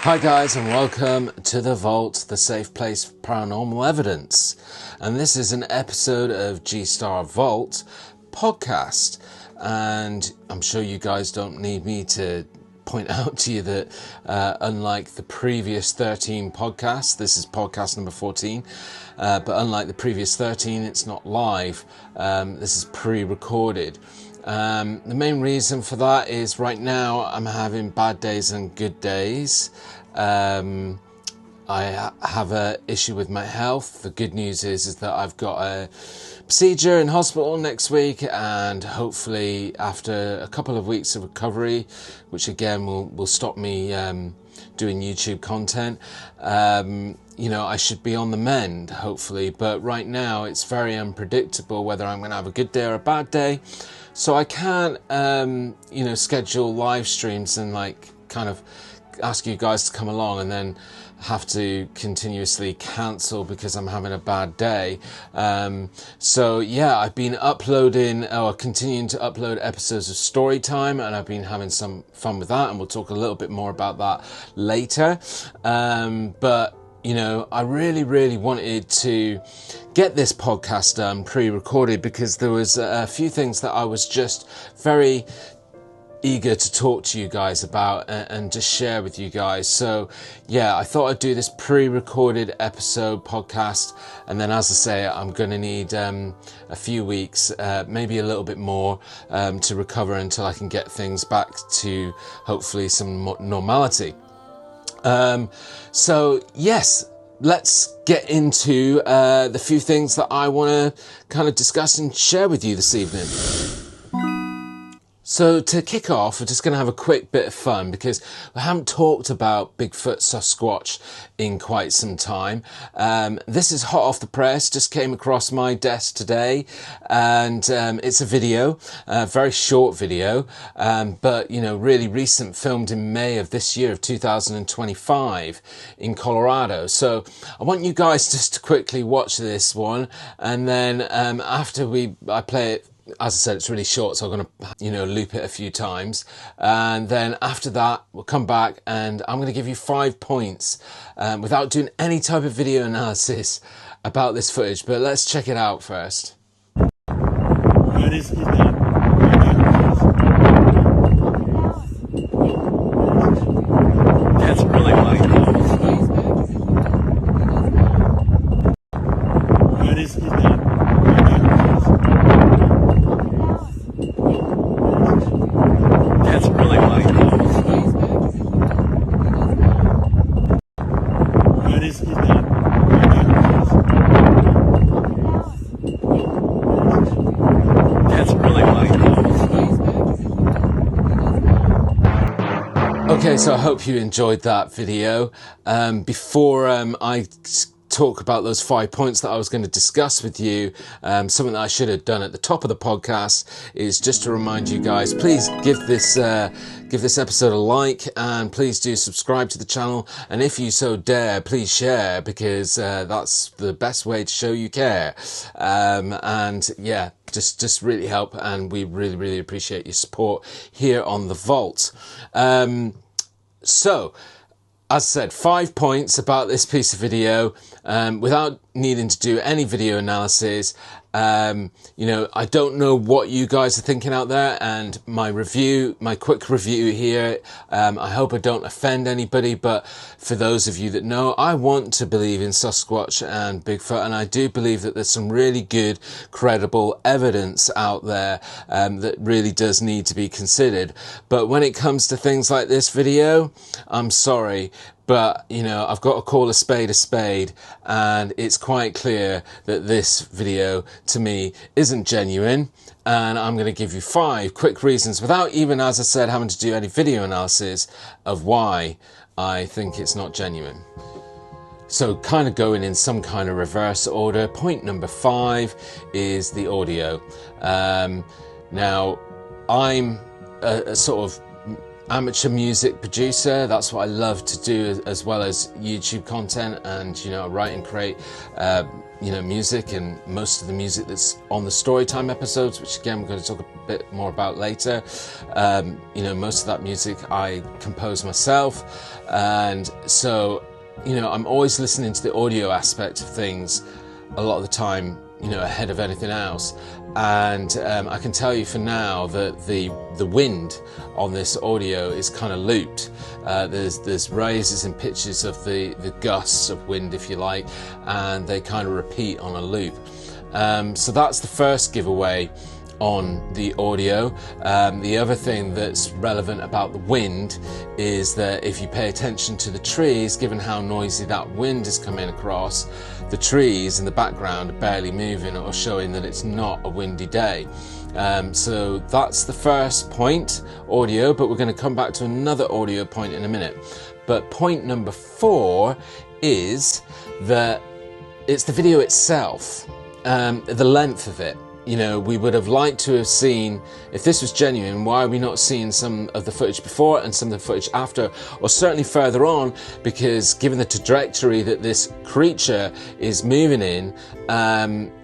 Hi guys, and welcome to The Vault, the safe place for paranormal evidence. And this is an episode of G-Star Vault podcast. And I'm sure you guys don't need me to point out to you that unlike the previous 13 podcasts, this is podcast number 14, but unlike the previous 13, it's not live. This is pre-recorded. The main reason for that is right now I'm having bad days and good days. I have an issue with my health. The good news is that I've got a procedure in hospital next week, and hopefully after a couple of weeks of recovery, which again will stop me doing YouTube content, I should be on the mend hopefully. But right now it's very unpredictable whether I'm going to have a good day or a bad day. So I can't, schedule live streams and kind of ask you guys to come along and then have to continuously cancel because I'm having a bad day. So yeah, I've been continuing to upload episodes of Storytime, and I've been having some fun with that, and we'll talk a little bit more about that later. But I really wanted to get this podcast done pre-recorded because there was a few things that I was just very eager to talk to you guys about and just share with you guys. So yeah, I thought I'd do this pre-recorded episode podcast, and then as I say, I'm going to need a few weeks, maybe a little bit more, to recover until I can get things back to hopefully some normality. So yes, let's get into the few things that I want to kind of discuss and share with you this evening. So to kick off, we're just going to have a quick bit of fun because we haven't talked about Bigfoot Sasquatch in quite some time. This is hot off the press, just came across my desk today, and it's a video, a very short video, but really recent, filmed in May of this year of 2025 in Colorado. So I want you guys just to quickly watch this one, and then after I play it. As I said, it's really short, so I'm going to, loop it a few times. And then after that, we'll come back and I'm going to give you 5 points without doing any type of video analysis about this footage. But let's check it out first. That's really funny. What is that? That's really funny. What is that? That's really funny. Okay, so I hope you enjoyed that video. Before I talk about those 5 points that I was going to discuss with you, something that I should have done at the top of the podcast is just to remind you guys, please give this episode a like, and please do subscribe to the channel, and if you so dare, please share, because that's the best way to show you care. And yeah, just really help, and we really appreciate your support here on The Vault. So as I said, 5 points about this piece of video, without needing to do any video analysis. You know, I don't know what you guys are thinking out there, and my quick review here, I hope I don't offend anybody, but for those of you that know, I want to believe in Sasquatch and Bigfoot, and I do believe that there's some really good, credible evidence out there that really does need to be considered. But when it comes to things like this video, I'm sorry, but, you know, I've got to call a spade, and it's quite clear that this video, to me, isn't genuine, and I'm going to give you 5 quick reasons, without even, as I said, having to do any video analysis of why I think it's not genuine. So kind of going in some kind of reverse order, point number 5 is the audio. Now, I'm a sort of amateur music producer. That's what I love to do, as well as YouTube content, and, you know, I write and create you know, music, and most of the music that's on the Storytime episodes, which again we're going to talk a bit more about later, you know, most of that music I compose myself, and so, you know, I'm always listening to the audio aspect of things a lot of the time, you know, ahead of anything else. And I can tell you for now that the wind on this audio is kind of looped. There's rises and pitches of the gusts of wind, if you like, and they kind of repeat on a loop. So that's the first giveaway on the audio. The other thing that's relevant about the wind is that if you pay attention to the trees, given how noisy that wind is coming across, the trees in the background are barely moving, or showing that it's not a windy day. So that's the first point, audio, but we're going to come back to another audio point in a minute. But point number 4 is that it's the video itself, the length of it. You know, we would have liked to have seen, if this was genuine, why are we not seeing some of the footage before and some of the footage after, or certainly further on, because given the trajectory that this creature is moving in,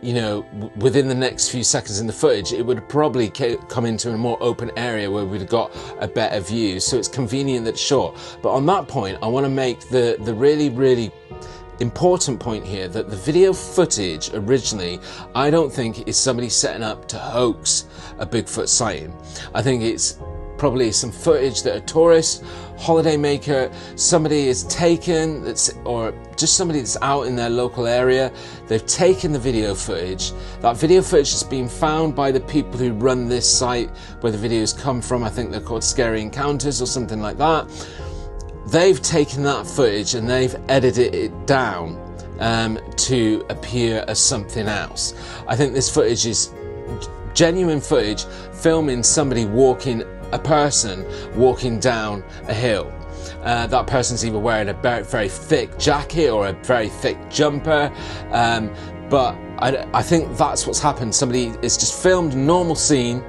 you know, within the next few seconds in the footage, it would have probably come into a more open area where we'd have got a better view. So it's convenient that it's short. But on that point, I want to make the really, really important point here, that the video footage originally, I don't think is somebody setting up to hoax a Bigfoot sighting. I think it's probably some footage that a tourist, holidaymaker, somebody has taken, or just somebody that's out in their local area. They've taken the video footage. That video footage has been found by the people who run this site where the videos come from. I think they're called Scary Encounters or something like that. They've taken that footage and they've edited it down to appear as something else. I think this footage is genuine footage filming somebody a person walking down a hill. That person's either wearing a very thick jacket or a very thick jumper, but I think that's what's happened. Somebody has just filmed a normal scene,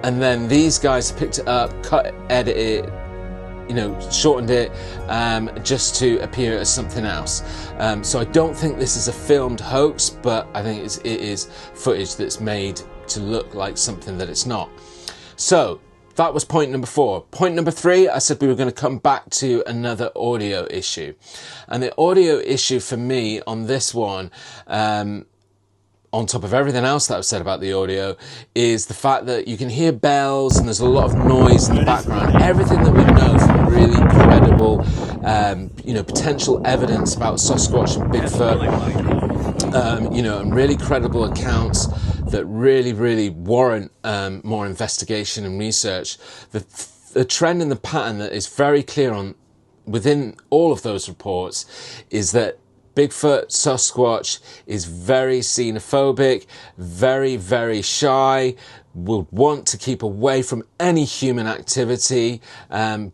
and then these guys picked it up, edited it, you know, shortened it just to appear as something else. So I don't think this is a filmed hoax, but I think it is footage that's made to look like something that it's not. So that was point number 4. Point number 3, I said we were going to come back to another audio issue. And the audio issue for me on this one, on top of everything else that I've said about the audio, is the fact that you can hear bells and there's a lot of noise in the background. Everything that we know from really credible, you know, potential evidence about Sasquatch and Bigfoot, you know, and really credible accounts that really, really warrant more investigation and research. The trend and the pattern that is very clear within all of those reports is that Bigfoot, Sasquatch is very xenophobic, very, very shy, would want to keep away from any human activity,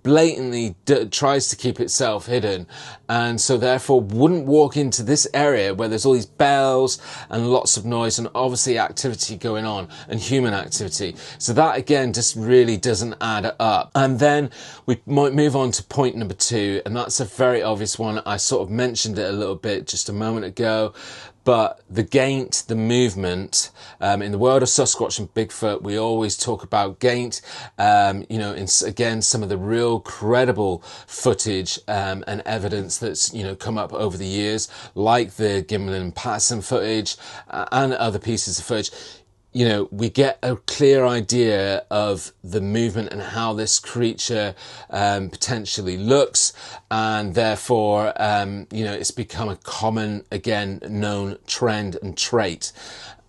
blatantly tries to keep itself hidden, and so therefore wouldn't walk into this area where there's all these bells and lots of noise and obviously activity going on and human activity. So that again just really doesn't add up. And then we might move on to point number 2, and that's a very obvious one. I sort of mentioned it a little bit just a moment ago, But the gait, the movement, in the world of Sasquatch and Bigfoot, we always talk about gait. You know, again, some of the real credible footage and evidence that's, you know, come up over the years, like the Gimlin and Patterson footage and other pieces of footage. You know, we get a clear idea of the movement and how this creature potentially looks, and therefore, you know, it's become a common, again, known trend and trait.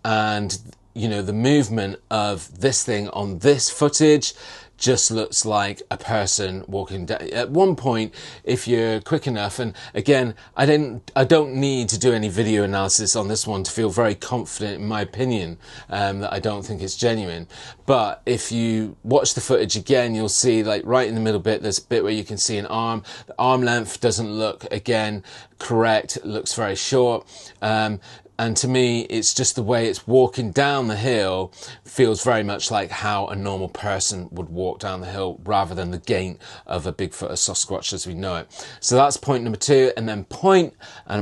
And, you know, the movement of this thing on this footage just looks like a person walking down. At one point, if you're quick enough, and again, I don't need to do any video analysis on this one to feel very confident in my opinion that I don't think it's genuine. But if you watch the footage again, you'll see, like, right in the middle bit, there's a bit where you can see an arm. The arm length doesn't look, again, correct. It looks very short. And to me, it's just the way it's walking down the hill feels very much like how a normal person would walk down the hill, rather than the gait of a Bigfoot or Sasquatch as we know it. So that's point number 2. And then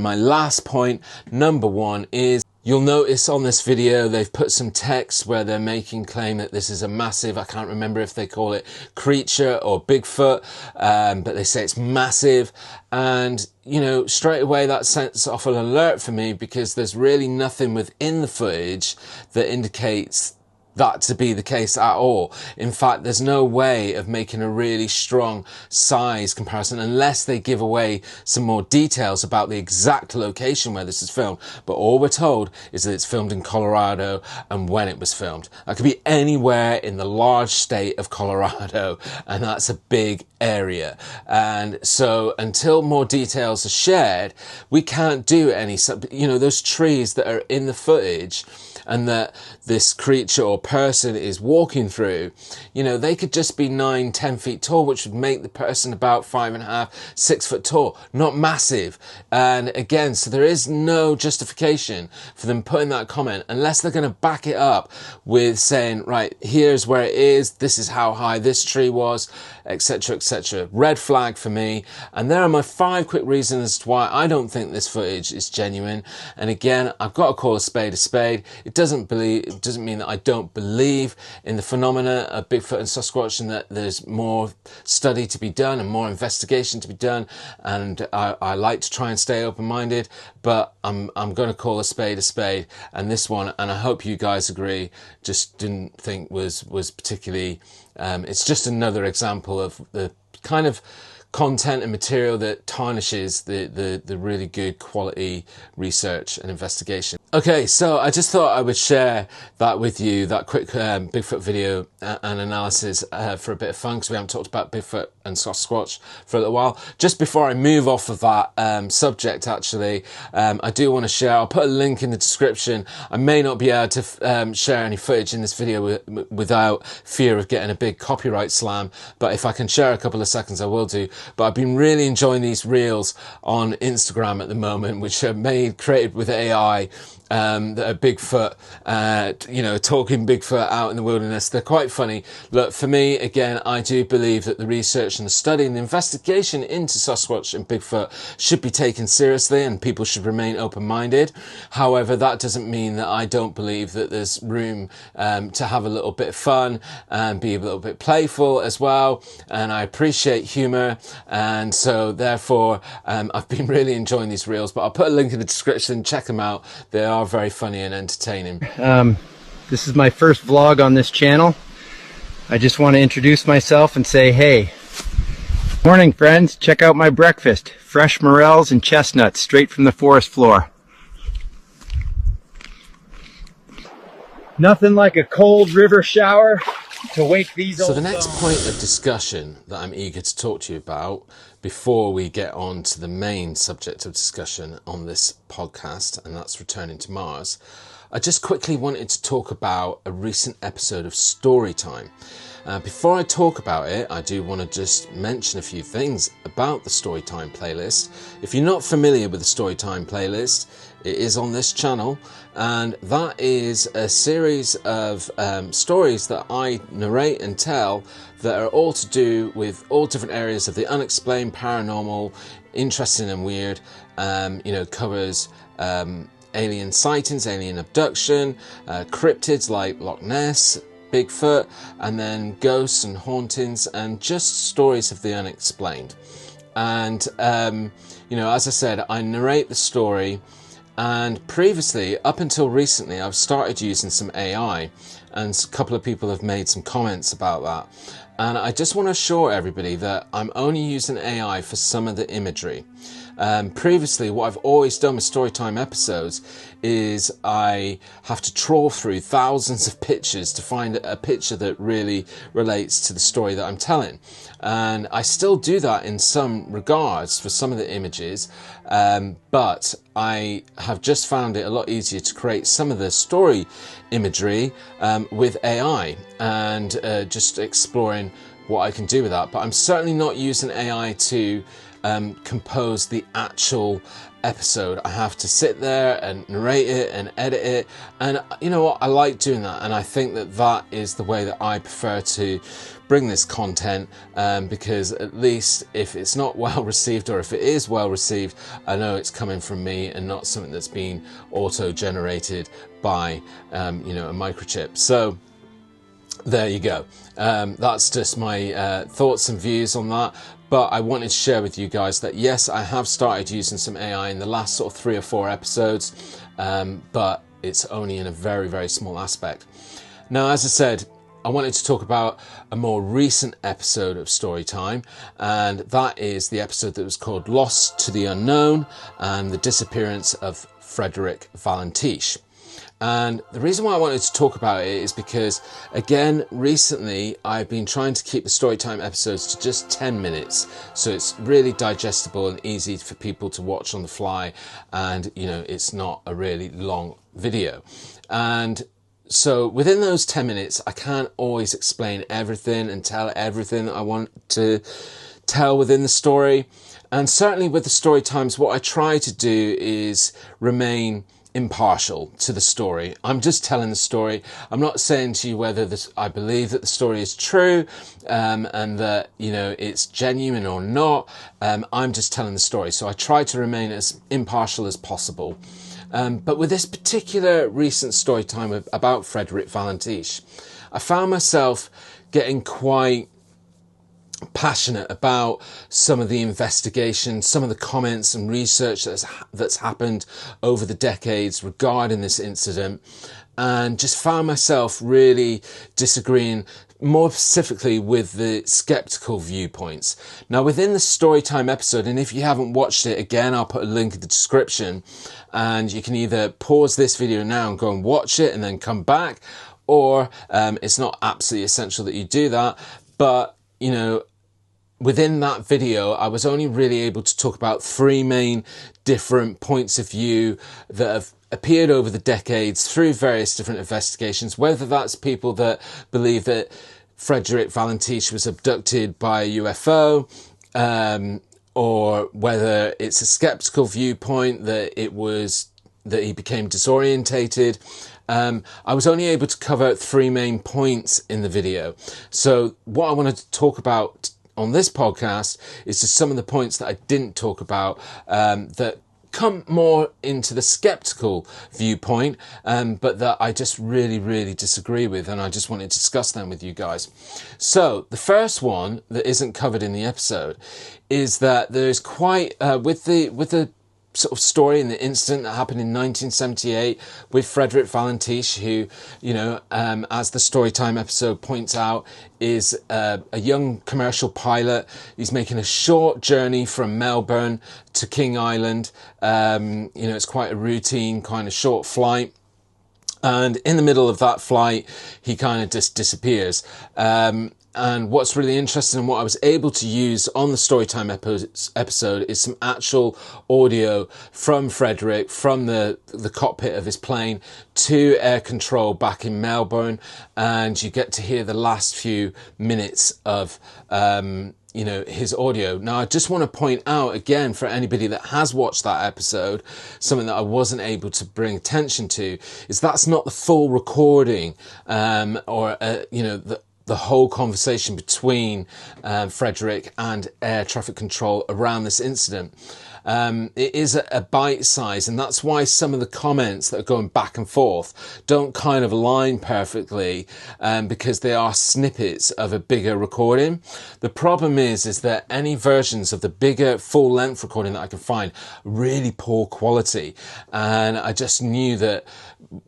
my last point, number 1, is you'll notice on this video they've put some text where they're making claim that this is a massive, I can't remember if they call it creature or Bigfoot, but they say it's massive. And, you know, straight away that sets off an alert for me, because there's really nothing within the footage that indicates that to be the case at all. In fact, there's no way of making a really strong size comparison unless they give away some more details about the exact location where this is filmed. But all we're told is that it's filmed in Colorado and when it was filmed. That could be anywhere in the large state of Colorado, and that's a big area. And so until more details are shared, we can't do any, you know, those trees that are in the footage and that this creature or person is walking through, you know, they could just be 9-10 feet tall, which would make the person about 5.5, 6 foot tall, not massive. And again, so there is no justification for them putting that comment unless they're going to back it up with saying, right, here's where it is, this is how high this tree was, etc, etc. Red flag for me. And there are my 5 quick reasons as to why I don't think this footage is genuine. And again, I've got to call a spade a spade. It doesn't mean that I don't believe in the phenomena of Bigfoot and Sasquatch, and that there's more study to be done and more investigation to be done. And I like to try and stay open-minded, but I'm going to call a spade, and this one, and I hope you guys agree, just didn't think was particularly. It's just another example of the kind of content and material that tarnishes the really good quality research and investigation. Okay, so I just thought I would share that with you, that quick Bigfoot video and analysis for a bit of fun, because we haven't talked about Bigfoot and Sasquatch for a little while. Just before I move off of that subject, actually, I do want to share, I'll put a link in the description. I may not be able to share any footage in this video without fear of getting a big copyright slam, but if I can share a couple of seconds, I will do. But I've been really enjoying these reels on Instagram at the moment, which are created with AI, that are Bigfoot, you know, talking Bigfoot out in the wilderness. They're quite funny. Look, for me, again, I do believe that the research and the study and the investigation into Sasquatch and Bigfoot should be taken seriously, and people should remain open-minded. However, that doesn't mean that I don't believe that there's room to have a little bit of fun and be a little bit playful as well. And I appreciate humour, and so therefore I've been really enjoying these reels. But I'll put a link in the description. Check them out. They are very funny and entertaining. This is my first vlog on this channel. I just want to introduce myself and say, hey, morning friends, check out my breakfast. Fresh morels and chestnuts straight from the forest floor. Nothing like a cold river shower to wake these old So the next bones. point of discussion that I'm eager to talk to you about before we get on to the main subject of discussion on this podcast, and that's returning to Mars, I just quickly wanted to talk about a recent episode of Storytime. Before I talk about it, I do want to just mention a few things about the Storytime playlist. If you're not familiar with the Storytime playlist, it is on this channel, and that is a series of stories that I narrate and tell that are all to do with all different areas of the unexplained, paranormal, interesting and weird. You know, covers alien sightings, alien abduction, cryptids like Loch Ness, Bigfoot, and then ghosts and hauntings and just stories of the unexplained. And, as I said, I narrate the story, and previously, up until recently, I've started using some AI, and a couple of people have made some comments about that. And I just want to assure everybody that I'm only using AI for some of the imagery. Previously, what I've always done with Storytime episodes is I have to trawl through thousands of pictures to find a picture that really relates to the story that I'm telling. And I still do that in some regards for some of the images, but I have just found it a lot easier to create some of the story imagery with AI and just exploring what I can do with that. But I'm certainly not using AI to compose the actual episode. I have to sit there and narrate it and edit it, and you know what, I like doing that, and I think that that is the way that I prefer to bring this content, because at least if it's not well received, or if it is well received, I know it's coming from me and not something that's been auto-generated by a microchip. So there you go. That's just my thoughts and views on that. But I wanted to share with you guys that yes, I have started using some AI in the last sort of 3 or 4 episodes, but it's only in a very, very small aspect. Now, as I said, I wanted to talk about a more recent episode of Storytime, and that is the episode that was called Lost to the Unknown and the Disappearance of Frederick Valentich. And the reason why I wanted to talk about it is because, again, recently I've been trying to keep the Storytime episodes to just 10 minutes. So it's really digestible and easy for people to watch on the fly. And, it's not a really long video. And so within those 10 minutes, I can't always explain everything and tell everything that I want to tell within the story. And certainly with the Storytimes, what I try to do is remain impartial to the story. I'm just telling the story. I'm not saying to you whether I believe that the story is true, and that, it's genuine or not. I'm just telling the story. So I try to remain as impartial as possible. But with this particular recent story time about Frederick Valentich, I found myself getting quite passionate about some of the investigation, some of the comments and research that's happened over the decades regarding this incident, and just found myself really disagreeing more specifically with the skeptical viewpoints. Now, within the Storytime episode, and if you haven't watched it, again, I'll put a link in the description, and you can either pause this video now and go and watch it and then come back, or it's not absolutely essential that you do that, but within that video, I was only really able to talk about 3 main different points of view that have appeared over the decades through various different investigations, whether that's people that believe that Frederick Valentich was abducted by a UFO, or whether it's a skeptical viewpoint that he became disorientated. I was only able to cover 3 main points in the video. So what I wanted to talk about on this podcast is just some of the points that I didn't talk about, that come more into the skeptical viewpoint, but that I just really, really disagree with, and I just wanted to discuss them with you guys. So the first one that isn't covered in the episode is that there's quite, with the sort of story and the incident that happened in 1978 with Frederick Valentich, who, as the Storytime episode points out, is a young commercial pilot. He's making a short journey from Melbourne to King Island. It's quite a routine kind of short flight. And in the middle of that flight, he kind of just disappears. And what's really interesting and what I was able to use on the Storytime episode is some actual audio from Frederick, from the cockpit of his plane to air control back in Melbourne. And you get to hear the last few minutes of, his audio. Now, I just want to point out again, for anybody that has watched that episode, something that I wasn't able to bring attention to is that's not the full recording, the whole conversation between Frederick and air traffic control around this incident. It is a bite size, and that's why some of the comments that are going back and forth don't kind of align perfectly, because they are snippets of a bigger recording. The problem is that any versions of the bigger full length recording that I can find really poor quality, and I just knew that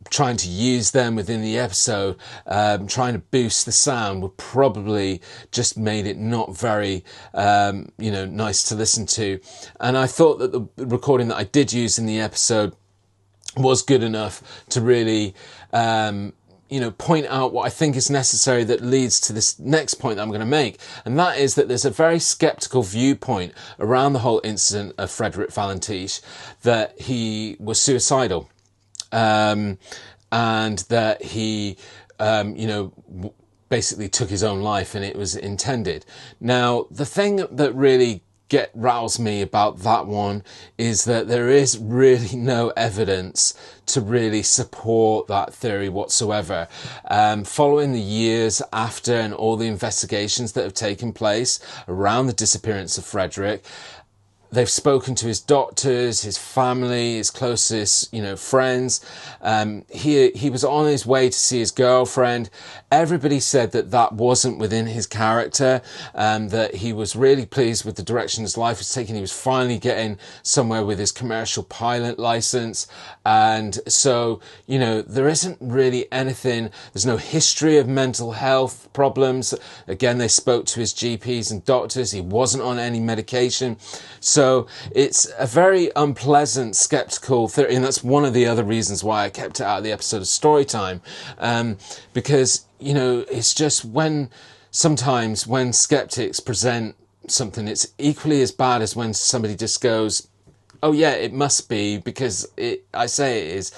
trying to use them within the episode, trying to boost the sound would probably just made it not very, nice to listen to. And I thought that the recording that I did use in the episode was good enough to really, point out what I think is necessary that leads to this next point that I'm going to make. And that is that there's a very skeptical viewpoint around the whole incident of Frederick Valentich, that he was suicidal. And that he, basically took his own life, and it was intended. Now, the thing that really roused me about that one is that there is really no evidence to really support that theory whatsoever. Following the years after and all the investigations that have taken place around the disappearance of Frederick, they've spoken to his doctors, his family, his closest, friends. He was on his way to see his girlfriend. Everybody said that that wasn't within his character, that he was really pleased with the direction his life was taking. He was finally getting somewhere with his commercial pilot license. And so, there isn't really anything. There's no history of mental health problems. Again, they spoke to his GPs and doctors. He wasn't on any medication. So it's a very unpleasant, skeptical theory, and that's one of the other reasons why I kept it out of the episode of Storytime, because, it's just sometimes when skeptics present something, it's equally as bad as when somebody just goes, oh yeah, it must be, because I say it is.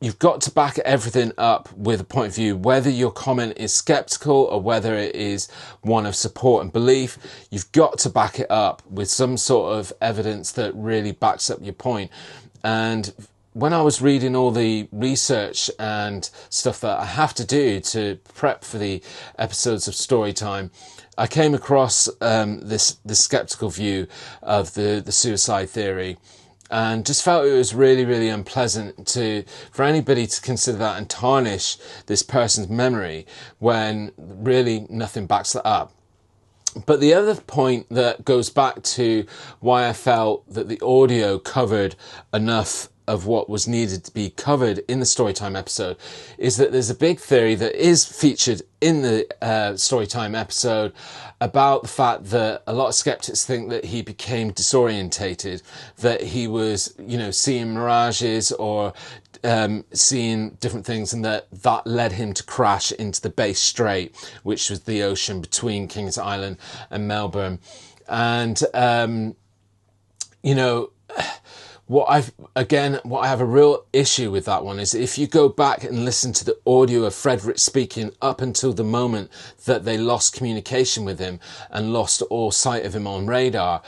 You've got to back everything up with a point of view, whether your comment is skeptical or whether it is one of support and belief. You've got to back it up with some sort of evidence that really backs up your point. And when I was reading all the research and stuff that I have to do to prep for the episodes of Storytime, I came across this skeptical view of the suicide theory, and just felt it was really, really unpleasant for anybody to consider that and tarnish this person's memory when really nothing backs that up. But the other point that goes back to why I felt that the audio covered enough of what was needed to be covered in the Storytime episode is that there's a big theory that is featured in the Storytime episode about the fact that a lot of skeptics think that he became disorientated, that he was, seeing mirages or seeing different things, and that led him to crash into the Bass Strait, which was the ocean between Kings Island and Melbourne. And, what I have a real issue with that one is if you go back and listen to the audio of Frederick speaking up until the moment that they lost communication with him and lost all sight of him on radar,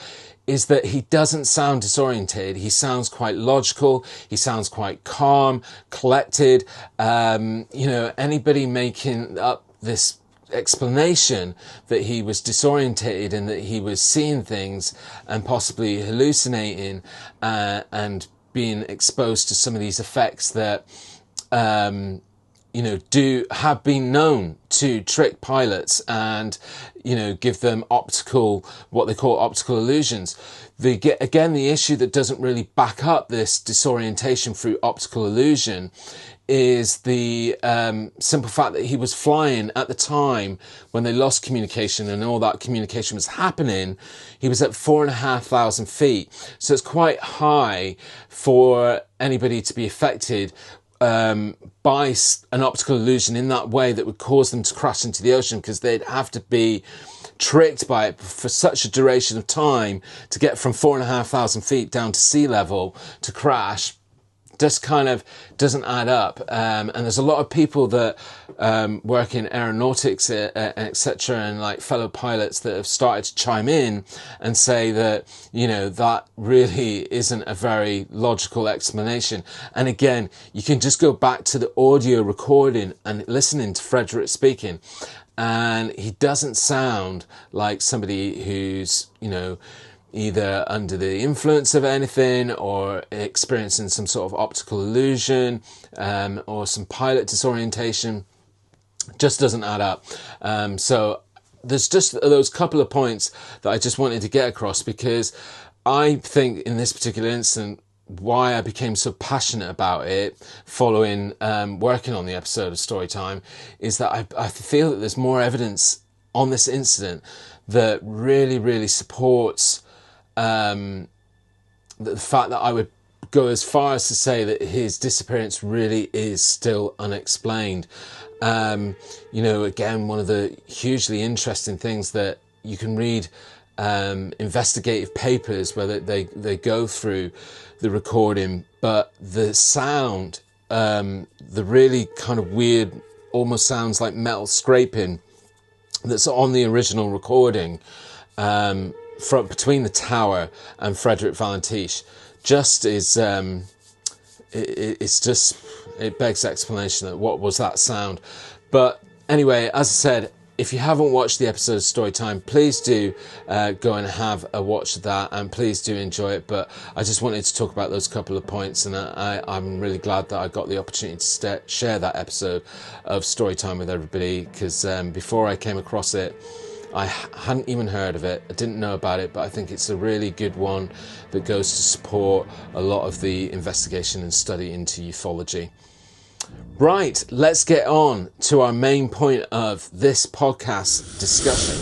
is that he doesn't sound disoriented. He sounds quite logical. He sounds quite calm, collected. Anybody making up this explanation that he was disorientated and that he was seeing things and possibly hallucinating and being exposed to some of these effects that have been known to trick pilots and give them what they call optical illusions. The issue that doesn't really back up this disorientation through optical illusion is the simple fact that he was flying at the time when they lost communication and all that communication was happening. He was at 4,500 feet. So it's quite high for anybody to be affected by an optical illusion in that way that would cause them to crash into the ocean, because they'd have to be tricked by it for such a duration of time to get from 4,500 feet down to sea level to crash. Just kind of doesn't add up. And there's a lot of people that work in aeronautics, etc., and like fellow pilots that have started to chime in and say that, that really isn't a very logical explanation. And again, you can just go back to the audio recording and listening to Frederick speaking, and he doesn't sound like somebody who's, either under the influence of anything or experiencing some sort of optical illusion, or some pilot disorientation. Just doesn't add up. So there's just those couple of points that I just wanted to get across, because I think in this particular incident, why I became so passionate about it following working on the episode of Storytime is that I feel that there's more evidence on this incident that really supports the fact that I would go as far as to say that his disappearance really is still unexplained. Again, one of the hugely interesting things that you can read investigative papers where they go through the recording, but the sound, the really kind of weird, almost sounds like metal scraping that's on the original recording from between the tower and Frederick Valentich, just is it begs explanation that what was that sound. But anyway, as I said, if you haven't watched the episode of Storytime, please do go and have a watch of that, and please do enjoy it. But I just wanted to talk about those couple of points, and I'm really glad that I got the opportunity to share that episode of Storytime with everybody, because before I came across it, I hadn't even heard of it. I didn't know about it, but I think it's a really good one that goes to support a lot of the investigation and study into ufology. Right, let's get on to our main point of this podcast discussion.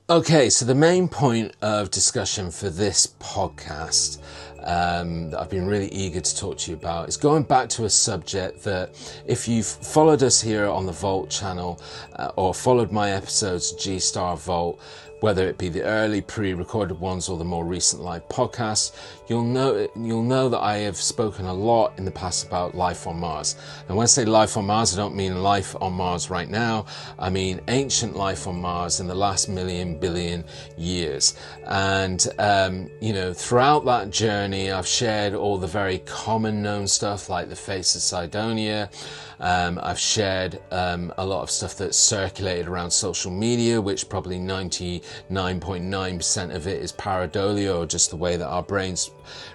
Okay, so the main point of discussion for this podcast that I've been really eager to talk to you about is going back to a subject that, if you've followed us here on the Vault channel or followed my episodes G-Star Vault, whether it be the early pre-recorded ones or the more recent live podcasts, you'll know that I have spoken a lot in the past about life on Mars. And when I say life on Mars, I don't mean life on Mars right now. I mean ancient life on Mars in the last billion years. And throughout that journey, I've shared all the very common known stuff like the face of Cydonia. I've shared a lot of stuff that's circulated around social media, which probably 99.9% of it is pareidolia, or just the way that our brains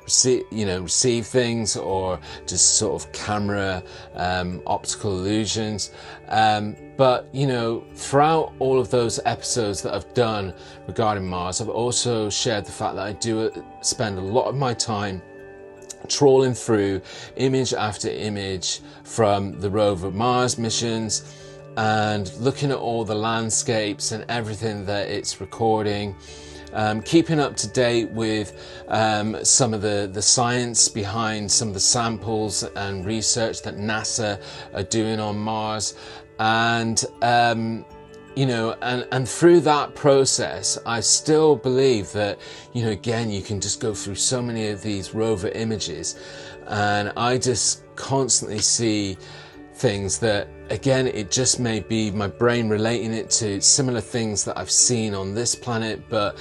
receive things, or just sort of camera optical illusions. But throughout all of those episodes that I've done regarding Mars, I've also shared the fact that I do spend a lot of my time trawling through image after image from the rover Mars missions and looking at all the landscapes and everything that it's recording, keeping up to date with some of the science behind some of the samples and research that NASA are doing on Mars. And and through that process, I still believe that, again, you can just go through so many of these rover images, and I just constantly see things that, again, it just may be my brain relating it to similar things that I've seen on this planet, but,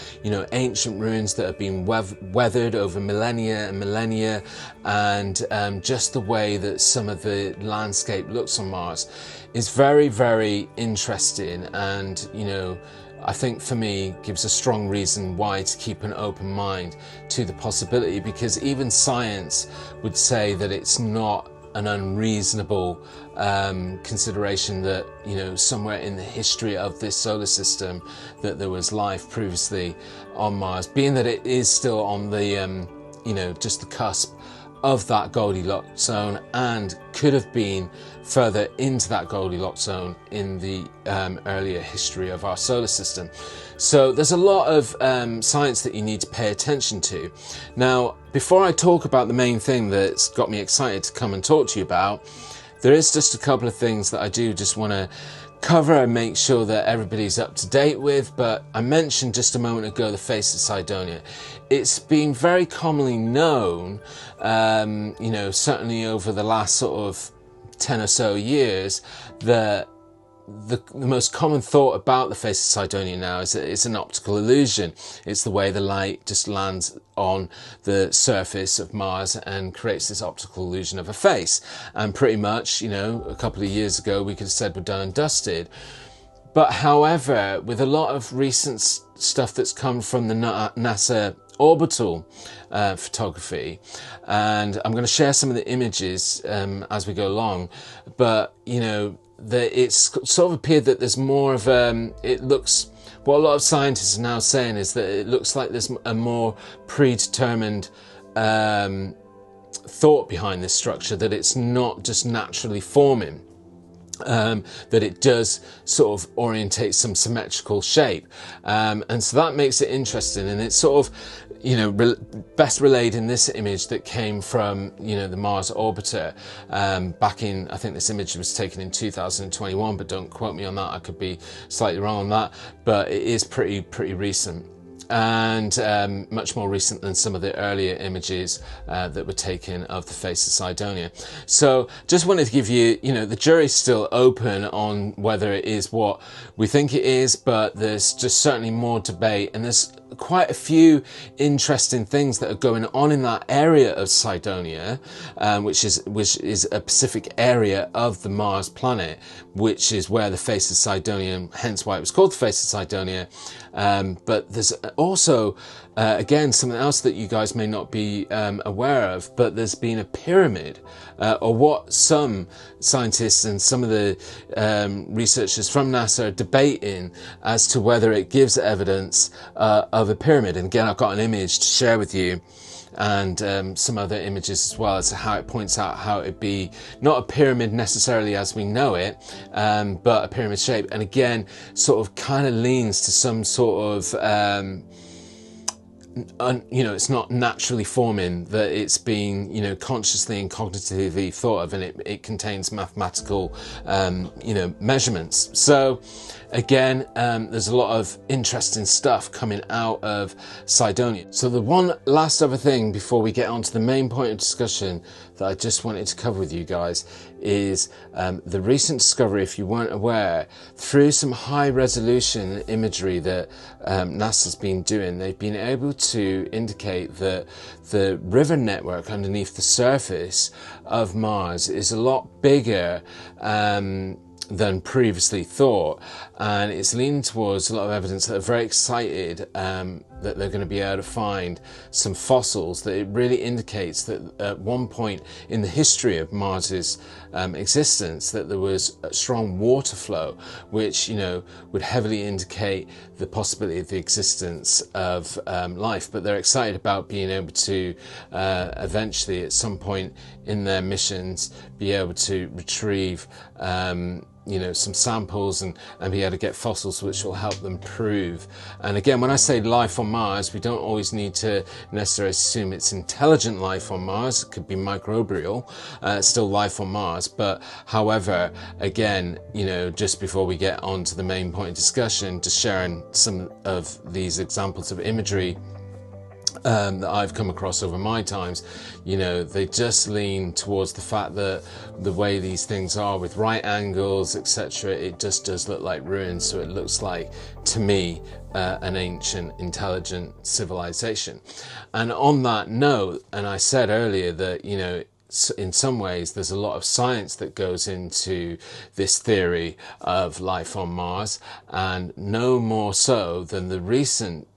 ancient ruins that have been weathered over millennia and millennia, and just the way that some of the landscape looks on Mars is very, very interesting, and I think for me gives a strong reason why to keep an open mind to the possibility, because even science would say that it's not an unreasonable consideration that somewhere in the history of this solar system that there was life previously on Mars, being that it is still on the just the cusp of that Goldilocks zone, and could have been further into that Goldilocks zone in the earlier history of our solar system. So there's a lot of science that you need to pay attention to. Now, before I talk about the main thing that's got me excited to come and talk to you about, there is just a couple of things that I do just want to cover and make sure that everybody's up to date with. But I mentioned just a moment ago the face of Cydonia. It's been very commonly known, certainly over the last sort of 10 or so years, that the most common thought about the face of Cydonia now is that it's an optical illusion. It's the way the light just lands on the surface of Mars and creates this optical illusion of a face. And pretty much, a couple of years ago, we could have said we're done and dusted. But however, with a lot of recent stuff that's come from the NASA orbital photography, and I'm going to share some of the images as we go along, but you know, it's sort of appeared that there's more of it looks, what a lot of scientists are now saying is that it looks like there's a more predetermined thought behind this structure, that it's not just naturally forming, that it does sort of orientate some symmetrical shape, and so that makes it interesting. And it's sort of, you know, best relayed in this image that came from, you know, the Mars orbiter back in, I think this image was taken in 2021, but don't quote me on that, I could be slightly wrong on that, but it is pretty recent, and much more recent than some of the earlier images that were taken of the face of Cydonia. So just wanted to give you, you know, the jury's still open on whether it is what we think it is, but there's just certainly more debate, and there's quite a few interesting things that are going on in that area of Cydonia, which is a Pacific area of the Mars planet, which is where the face of Cydonia, hence why it was called the face of Cydonia. But there's also, again, something else that you guys may not be aware of, but there's been a pyramid, or what some scientists and some of the researchers from NASA are debating as to whether it gives evidence of a pyramid. And again, I've got an image to share with you, and some other images as well, as to how it points out how it'd be not a pyramid necessarily as we know it, but a pyramid shape. And again, sort of kind of leans to some sort of you know, it's not naturally forming, that it's being, you know, consciously and cognitively thought of, and it contains mathematical, you know, measurements. So again, there's a lot of interesting stuff coming out of Cydonia. So the one last other thing before we get on to the main point of discussion that I just wanted to cover with you guys is the recent discovery, if you weren't aware, through some high resolution imagery that NASA's been doing, they've been able to indicate that the river network underneath the surface of Mars is a lot bigger than previously thought, and it's leaning towards a lot of evidence that are very excited that they're going to be able to find some fossils that it really indicates that at one point in the history of Mars's existence that there was a strong water flow, which, you know, would heavily indicate the possibility of the existence of life. But they're excited about being able to eventually at some point in their missions be able to retrieve you know, some samples and be able to get fossils which will help them prove. And again, when I say life on Mars, we don't always need to necessarily assume it's intelligent life on Mars. It could be microbial, still life on Mars. But however, again, you know, just before we get on to the main point of discussion, just sharing some of these examples of imagery that I've come across over my times, you know, they just lean towards the fact that the way these things are with right angles, etc., it just does look like ruins. So it looks like, to me, an ancient, intelligent civilization. And on that note, and I said earlier that, you know, in some ways there's a lot of science that goes into this theory of life on Mars, and no more so than the recent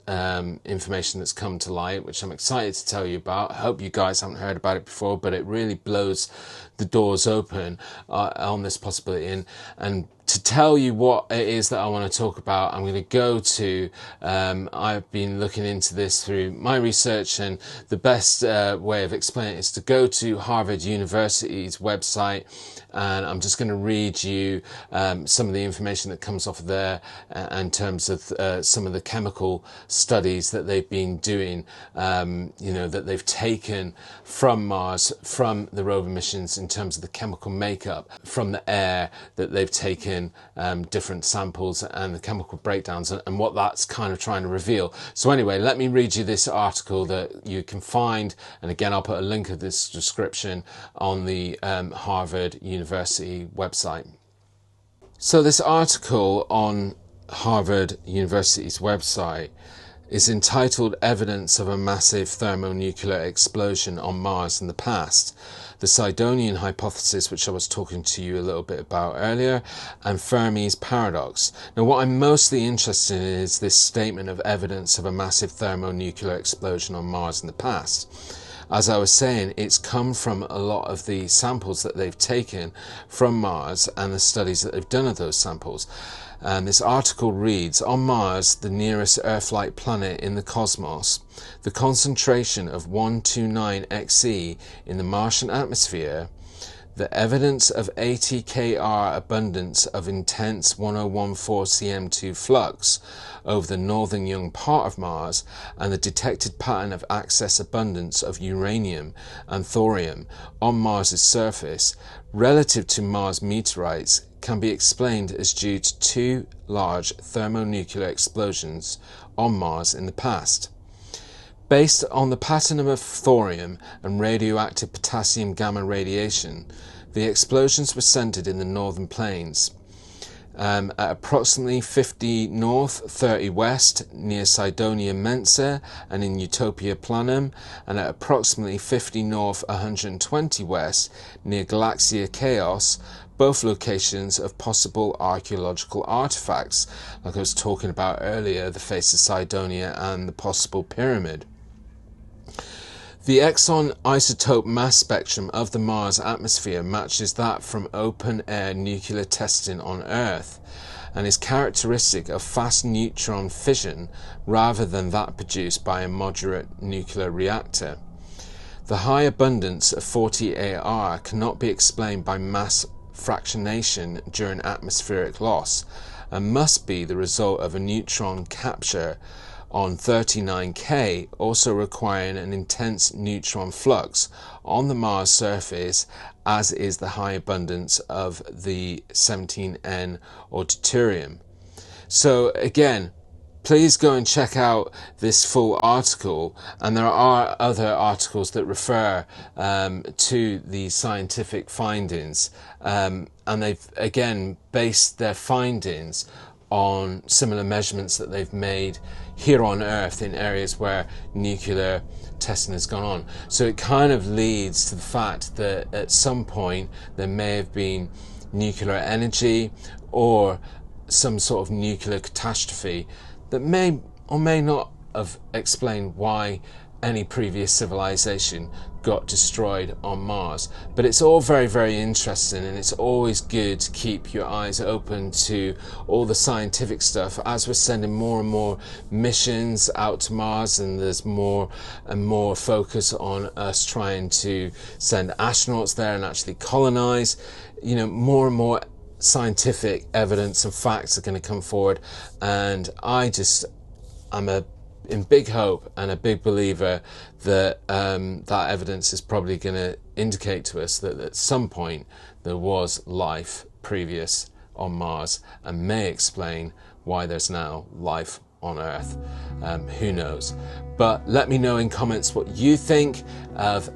information that's come to light, which I'm excited to tell you about. I hope you guys haven't heard about it before, but it really blows the doors open on this possibility. And to tell you what it is that I want to talk about, I'm going to go to, I've been looking into this through my research, and the best way of explaining it is to go to Harvard University's website, and I'm just going to read you some of the information that comes off of there in terms of some of the chemical studies that they've been doing, you know, that they've taken from Mars, from the rover missions, in terms of the chemical makeup from the air that they've taken, different samples and the chemical breakdowns, and what that's kind of trying to reveal. So anyway, let me read you this article that you can find, and again I'll put a link of this description on the Harvard University website. So this article on Harvard University's website is entitled Evidence of a Massive Thermonuclear Explosion on Mars in the Past, the Sidonian Hypothesis, which I was talking to you a little bit about earlier, and Fermi's Paradox. Now, what I'm mostly interested in is this statement of evidence of a massive thermonuclear explosion on Mars in the past. As I was saying, it's come from a lot of the samples that they've taken from Mars and the studies that they've done of those samples. And this article reads, on Mars, the nearest Earth-like planet in the cosmos, the concentration of 129 Xe in the Martian atmosphere, the evidence of ATKR abundance of intense 1014 cm2 flux over the northern young part of Mars, and the detected pattern of excess abundance of uranium and thorium on Mars's surface relative to Mars meteorites can be explained as due to two large thermonuclear explosions on Mars in the past. Based on the pattern of thorium and radioactive potassium gamma radiation, the explosions were centered in the northern plains, at approximately 50 north, 30 west, near Cydonia Mensa and in Utopia Planum, and at approximately 50 north, 120 west, near Galaxia Chaos, both locations of possible archaeological artifacts, like I was talking about earlier, the face of Cydonia and the possible pyramid. The exon isotope mass spectrum of the Mars atmosphere matches that from open-air nuclear testing on Earth, and is characteristic of fast neutron fission rather than that produced by a moderate nuclear reactor. The high abundance of 40AR cannot be explained by mass fractionation during atmospheric loss, and must be the result of a neutron capture on 39K, also requiring an intense neutron flux on the Mars surface, as is the high abundance of the 17N or deuterium. So again, please go and check out this full article, and there are other articles that refer to the scientific findings, and they've again based their findings on similar measurements that they've made here on Earth in areas where nuclear testing has gone on. So it kind of leads to the fact that at some point there may have been nuclear energy or some sort of nuclear catastrophe that may or may not have explained why any previous civilization got destroyed on Mars. But it's all very, very interesting, and it's always good to keep your eyes open to all the scientific stuff as we're sending more and more missions out to Mars, and there's more and more focus on us trying to send astronauts there and actually colonize. You know, more and more scientific evidence and facts are going to come forward, and I'm in big hope and a big believer that that evidence is probably going to indicate to us that at some point there was life previous on Mars, and may explain why there's now life on Earth. Who knows? But let me know in comments what you think of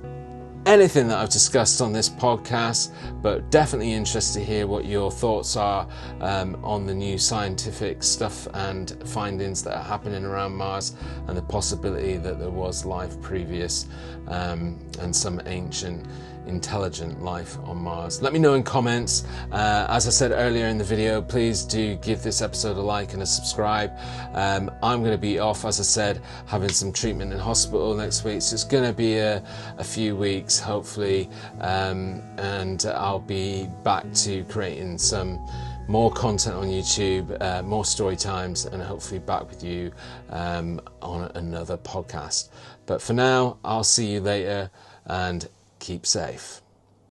anything that I've discussed on this podcast, but definitely interested to hear what your thoughts are on the new scientific stuff and findings that are happening around Mars, and the possibility that there was life previous and some ancient intelligent life on Mars. Let me know in comments. As I said earlier in the video, please do give this episode a like and a subscribe. I'm going to be off, as I said, having some treatment in hospital next week, so it's going to be a few weeks hopefully, and I'll be back to creating some more content on YouTube, more story times, and hopefully back with you on another podcast. But for now, I'll see you later, and keep safe.